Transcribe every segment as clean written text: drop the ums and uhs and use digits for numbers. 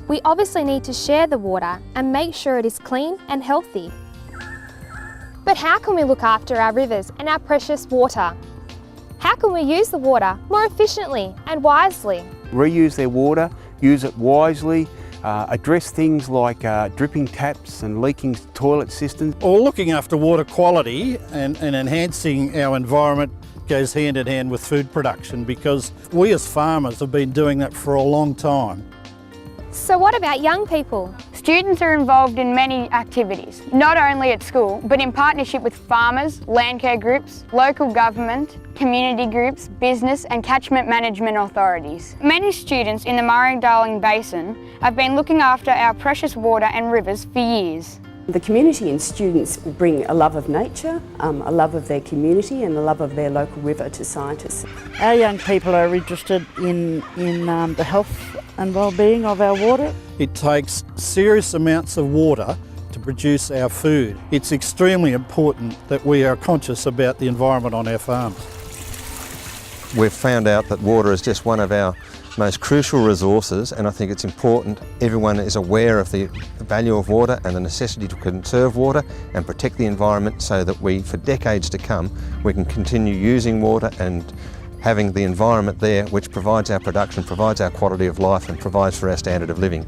We obviously need to share the water and make sure it is clean and healthy. But how can we look after our rivers and our precious water? How can we use the water more efficiently and wisely? Reuse their water, use it wisely, address things like dripping taps and leaking toilet systems. Or looking after water quality and enhancing our environment goes hand in hand with food production, because we as farmers have been doing that for a long time. So what about young people? Students are involved in many activities, not only at school, but in partnership with farmers, land care groups, local government, community groups, business and catchment management authorities. Many students in the Murray-Darling Basin have been looking after our precious water and rivers for years. The community and students bring a love of nature, a love of their community and a love of their local river to scientists. Our young people are interested in the health and well-being of our water. It takes serious amounts of water to produce our food. It's extremely important that we are conscious about the environment on our farms. We've found out that water is just one of our most crucial resources, and I think it's important everyone is aware of the value of water and the necessity to conserve water and protect the environment, so that we, for decades to come, we can continue using water and having the environment there which provides our production, provides our quality of life and provides for our standard of living.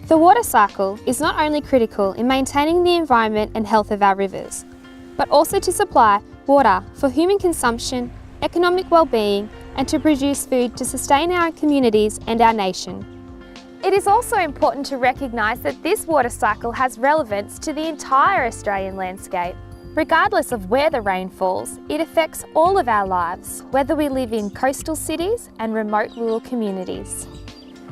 The water cycle is not only critical in maintaining the environment and health of our rivers, but also to supply water for human consumption, economic well-being and to produce food to sustain our communities and our nation. It is also important to recognise that this water cycle has relevance to the entire Australian landscape. Regardless of where the rain falls, it affects all of our lives, whether we live in coastal cities and remote rural communities.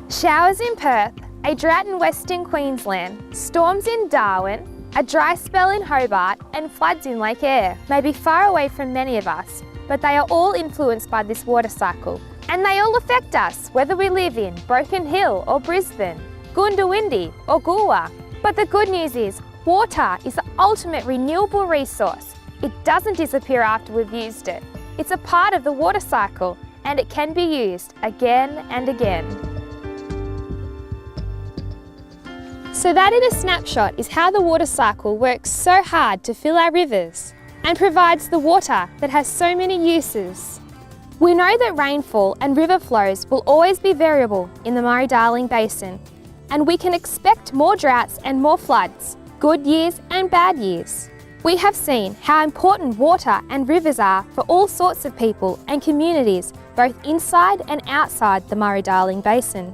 Showers in Perth, a drought in Western Queensland, storms in Darwin, a dry spell in Hobart and floods in Lake Eyre may be far away from many of us, but they are all influenced by this water cycle. And they all affect us, whether we live in Broken Hill or Brisbane, Goondiwindi or Goolwa. But the good news is, water is the ultimate renewable resource. It doesn't disappear after we've used it. It's a part of the water cycle and it can be used again and again. So that in a snapshot is how the water cycle works so hard to fill our rivers and provides the water that has so many uses. We know that rainfall and river flows will always be variable in the Murray-Darling Basin, and we can expect more droughts and more floods, good years and bad years. We have seen how important water and rivers are for all sorts of people and communities, both inside and outside the Murray-Darling Basin.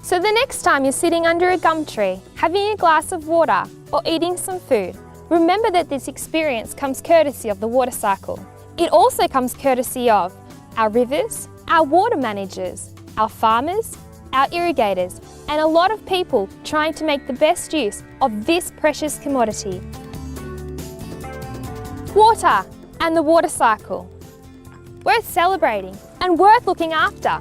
So the next time you're sitting under a gum tree, having a glass of water or eating some food, remember that this experience comes courtesy of the water cycle. It also comes courtesy of our rivers, our water managers, our farmers, our irrigators, and a lot of people trying to make the best use of this precious commodity. Water and the water cycle. Worth celebrating and worth looking after.